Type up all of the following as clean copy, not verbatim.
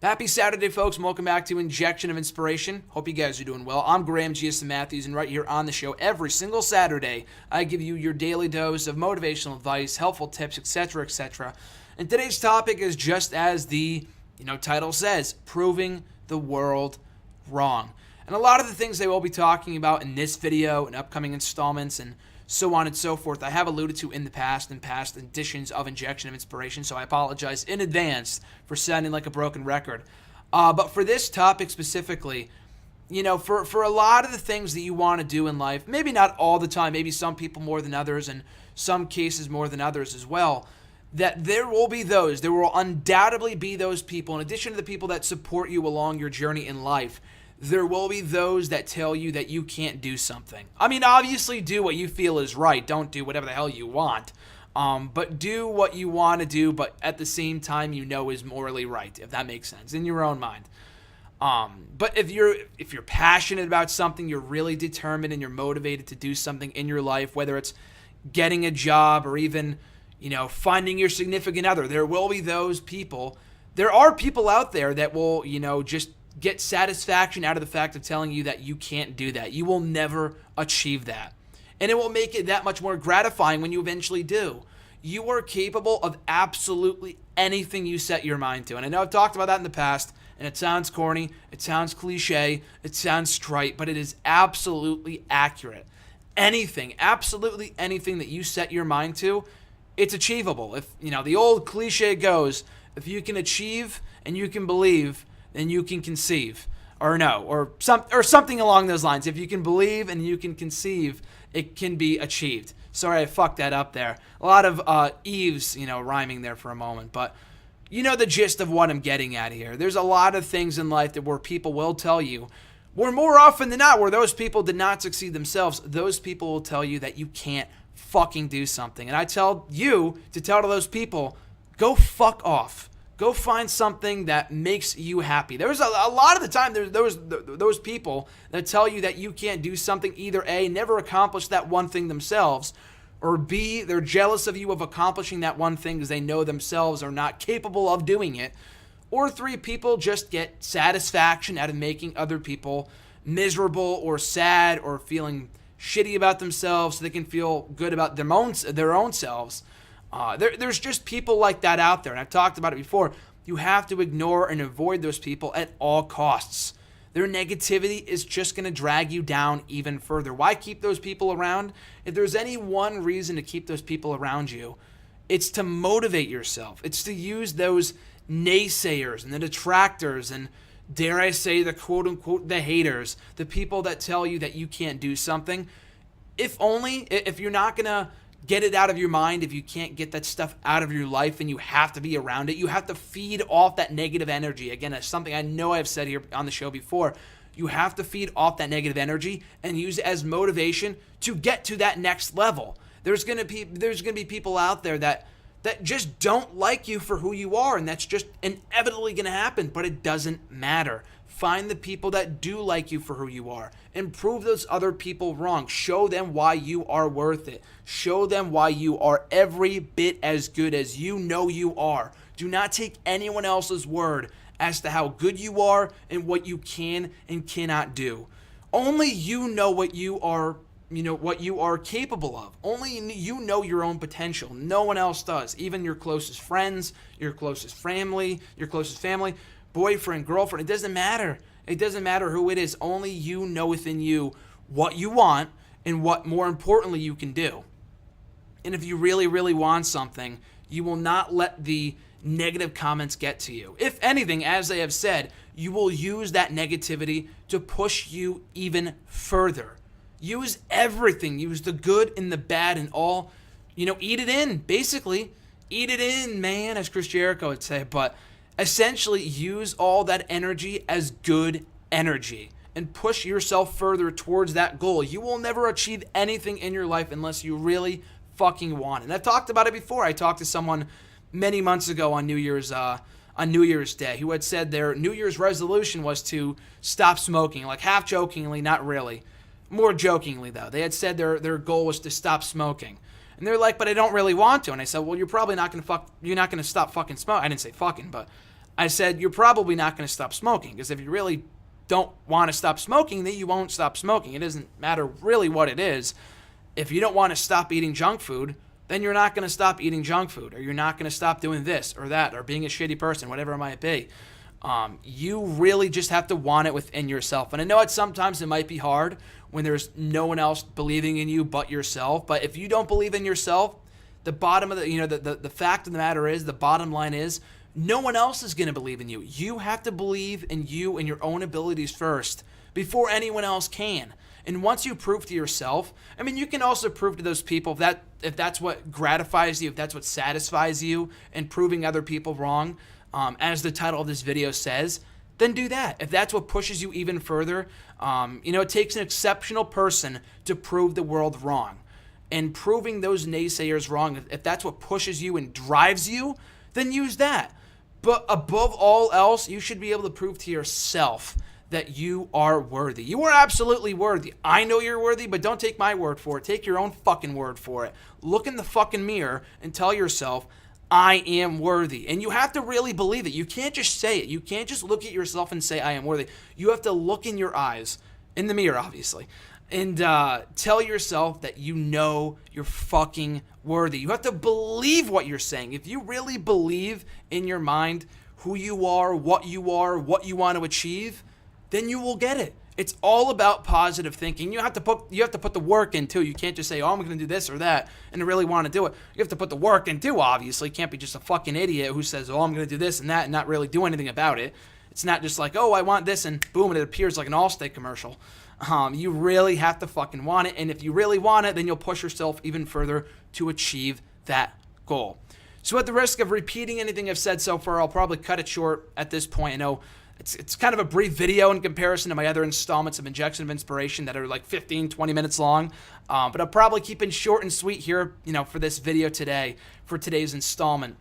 Happy Saturday, folks, and welcome back to Injection of Inspiration. Hope you guys are doing well. I'm Graham G.S. Matthews, and right here on the show every single Saturday, I give you your daily dose of motivational advice, helpful tips, etc., etc. And today's topic is just as the title says, proving the world wrong. And a lot of the things I will be talking about in this video and upcoming installments and so on and so forth, I have alluded to in past editions of Injection of Inspiration, so I apologize in advance for sounding like a broken record. But for this topic specifically, for a lot of the things that you want to do in life, maybe not all the time, maybe some people more than others, and some cases more than others as well, that there will undoubtedly be those people, in addition to the people that support you along your journey in life, there will be those that tell you that you can't do something. I mean, obviously do what you feel is right. Don't do whatever the hell you want. But do what you want to do, but at the same time is morally right, if that makes sense, in your own mind. But if you're passionate about something, you're really determined and you're motivated to do something in your life, whether it's getting a job or even, finding your significant other, there will be those people. There are people out there that will, just get satisfaction out of the fact of telling you that you can't do that. You will never achieve that. And it will make it that much more gratifying when you eventually do. You are capable of absolutely anything you set your mind to. And I know I've talked about that in the past, and it sounds corny, it sounds cliche, it sounds trite, but it is absolutely accurate. Absolutely anything that you set your mind to, it's achievable. If, the old cliche goes, if you can achieve and you can believe, then you can conceive, or something along those lines. If you can believe and you can conceive, it can be achieved. Sorry, I fucked that up there. A lot of eaves, rhyming there for a moment, but the gist of what I'm getting at here. There's a lot of things in life where people will tell you, where more often than not, where those people did not succeed themselves, those people will tell you that you can't fucking do something. And I tell you to tell to those people, go fuck off. Go find something that makes you happy. There's a lot of the time, there's those people that tell you that you can't do something, either A, never accomplish that one thing themselves, or B, they're jealous of you of accomplishing that one thing because they know themselves are not capable of doing it, or 3, people just get satisfaction out of making other people miserable or sad or feeling shitty about themselves so they can feel good about their own selves. There's just people like that out there, and I've talked about it before. You have to ignore and avoid those people at all costs. Their negativity is just going to drag you down even further. Why keep those people around? If there's any one reason to keep those people around you, it's to motivate yourself. It's to use those naysayers and the detractors and, dare I say, the quote-unquote the haters, the people that tell you that you can't do something. If you're not going to get it out of your mind, if you can't get that stuff out of your life and you have to be around it, you have to feed off that negative energy. Again, that's something I know I've said here on the show before. You have to feed off that negative energy and use it as motivation to get to that next level. There's gonna be people out there that just don't like you for who you are, and that's just inevitably gonna happen, but it doesn't matter. Find the people that do like you for who you are and prove those other people wrong. Show them why you are worth it. Show them why you are every bit as good as you know you are. Do not take anyone else's word as to how good you are and what you can and cannot do. Only you know what you are, what you are capable of. Only you know your own potential. No one else does. Even your closest friends, your closest family, boyfriend, girlfriend, it doesn't matter. It doesn't matter who it is. Only you know within you what you want and what, more importantly, you can do. And if you really, really want something, you will not let the negative comments get to you. If anything, as I have said, you will use that negativity to push you even further. Use everything. Use the good and the bad and all. Eat it in, basically. Eat it in, man, as Chris Jericho would say. But essentially, use all that energy as good energy and push yourself further towards that goal. You will never achieve anything in your life unless you really fucking want it. And I've talked about it before. I talked to someone many months ago on New Year's Day who had said their New Year's resolution was to stop smoking, like half jokingly, not really. More jokingly, though. They had said their goal was to stop smoking. And they're like, but I don't really want to. And I said, well, you're probably not going to stop fucking smoking. I didn't say fucking, but I said, you're probably not going to stop smoking, because if you really don't want to stop smoking, then you won't stop smoking. It doesn't matter really what it is. If you don't want to stop eating junk food, then you're not going to stop eating junk food, or you're not going to stop doing this or that, or being a shitty person, whatever it might be. You really just have to want it within yourself. And I know sometimes it might be hard when there's no one else believing in you but yourself. But if you don't believe in yourself, the bottom of the fact of the matter is, the bottom line is, no one else is going to believe in you. You have to believe in you and your own abilities first before anyone else can. And once you prove to yourself, I mean, you can also prove to those people if that's what gratifies you, if that's what satisfies you, and proving other people wrong, as the title of this video says, then do that. If that's what pushes you even further, it takes an exceptional person to prove the world wrong. And proving those naysayers wrong, if that's what pushes you and drives you, then use that. But above all else, you should be able to prove to yourself that you are worthy. You are absolutely worthy. I know you're worthy, but don't take my word for it. Take your own fucking word for it. Look in the fucking mirror and tell yourself, I am worthy. And you have to really believe it. You can't just say it. You can't just look at yourself and say, I am worthy. You have to look in your eyes, in the mirror, obviously, and tell yourself that you know you're fucking worthy. You have to believe what you're saying. If you really believe in your mind who you are, what you want to achieve, then you will get it. It's all about positive thinking. You have to put the work in too. You can't just say, oh, I'm going to do this or that and really want to do it. You have to put the work in too, obviously. You can't be just a fucking idiot who says, oh, I'm going to do this and that and not really do anything about it. It's not just like, oh, I want this and boom, it appears like an Allstate commercial. You really have to fucking want it. And if you really want it, then you'll push yourself even further to achieve that goal. So at the risk of repeating anything I've said so far, I'll probably cut it short at this point. I know it's kind of a brief video in comparison to my other installments of Injection of Inspiration that are like 15, 20 minutes long. But I'll probably keep it short and sweet here, for this video today, for today's installment.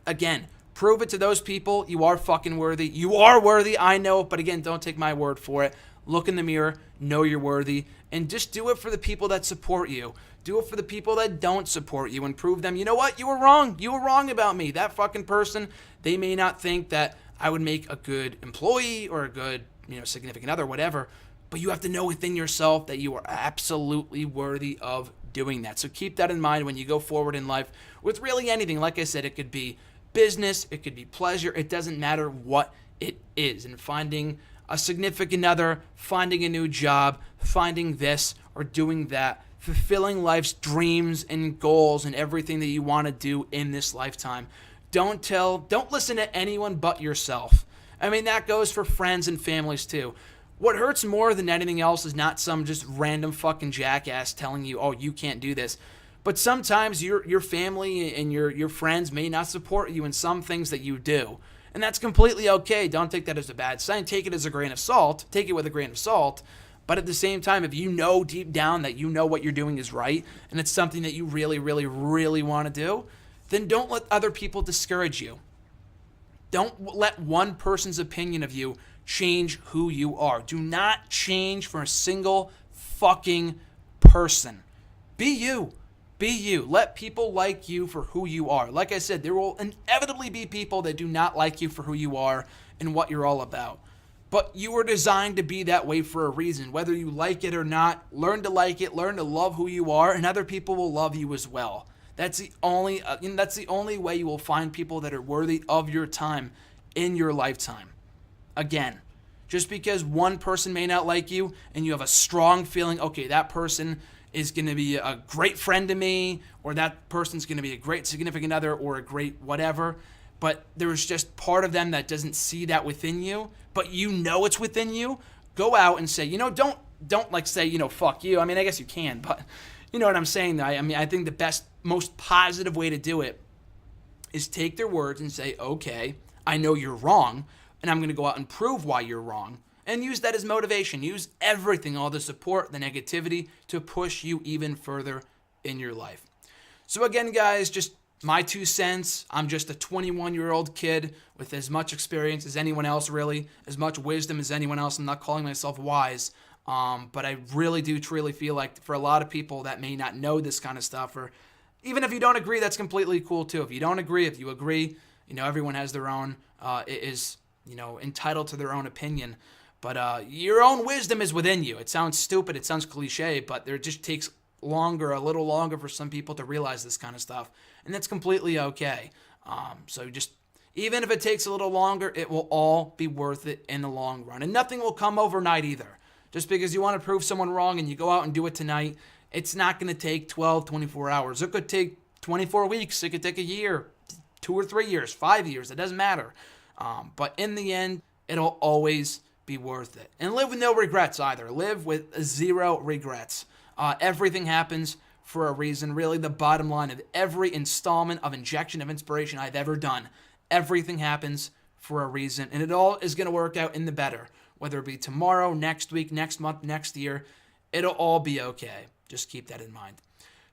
Again, prove it to those people. You are fucking worthy. You are worthy, I know, but again, don't take my word for it. Look in the mirror, know you're worthy, and just do it for the people that support you. Do it for the people that don't support you and prove them, you know what, you were wrong. You were wrong about me. That fucking person, they may not think that I would make a good employee or a good, significant other, whatever, but you have to know within yourself that you are absolutely worthy of doing that. So keep that in mind when you go forward in life with really anything. Like I said, it could be business, it could be pleasure, it doesn't matter what it is. And finding a significant other, finding a new job, finding this or doing that, fulfilling life's dreams and goals and everything that you want to do in this lifetime. Don't listen to anyone but yourself. I mean, that goes for friends and families too. What hurts more than anything else is not some just random fucking jackass telling you, oh, you can't do this. But sometimes your family and your friends may not support you in some things that you do. And that's completely okay. Don't take that as a bad sign. Take it as a grain of salt. Take it with a grain of salt. But at the same time, if you know deep down that you know what you're doing is right, and it's something that you really, really, really want to do, then don't let other people discourage you. Don't let one person's opinion of you change who you are. Do not change for a single fucking person. Be you. Be you. Let people like you for who you are. Like I said, there will inevitably be people that do not like you for who you are and what you're all about. But you were designed to be that way for a reason. Whether you like it or not, learn to like it, learn to love who you are, and other people will love you as well. That's the only way you will find people that are worthy of your time in your lifetime. Again, just because one person may not like you and you have a strong feeling, okay, that person is going to be a great friend to me, or that person's going to be a great significant other or a great whatever, but there's just part of them that doesn't see that within you, but you know it's within you, go out and say, don't like say, fuck you. I mean, I guess you can, but you know what I'm saying? I think the best, most positive way to do it is take their words and say, okay, I know you're wrong, and I'm going to go out and prove why you're wrong. And use that as motivation. Use everything, all the support, the negativity, to push you even further in your life. So again, guys, just my 2 cents. I'm just a 21-year-old kid with as much experience as anyone else, really, as much wisdom as anyone else. I'm not calling myself wise, but I really do truly feel like for a lot of people that may not know this kind of stuff, or even if you don't agree, that's completely cool too. If you don't agree, if you agree, Everyone has their own, entitled to their own opinion. But your own wisdom is within you. It sounds stupid, it sounds cliche, but it just takes a little longer for some people to realize this kind of stuff. And that's completely okay. So just, even if it takes a little longer, it will all be worth it in the long run. And nothing will come overnight either. Just because you want to prove someone wrong and you go out and do it tonight, it's not going to take 12, 24 hours. It could take 24 weeks. It could take a year, 2 or 3 years, 5 years. It doesn't matter. But in the end, it'll always be worth it. And live with no regrets either. Live with 0 regrets. Everything happens for a reason. Really, the bottom line of every installment of Injection of Inspiration I've ever done, everything happens for a reason. And it all is going to work out in the better. Whether it be tomorrow, next week, next month, next year, it'll all be okay. Just keep that in mind.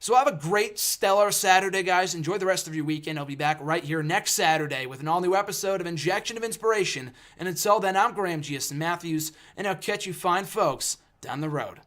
So have a great, stellar Saturday, guys. Enjoy the rest of your weekend. I'll be back right here next Saturday with an all-new episode of Injection of Inspiration. And until then, I'm Graham G.S. Matthews, and I'll catch you fine folks down the road.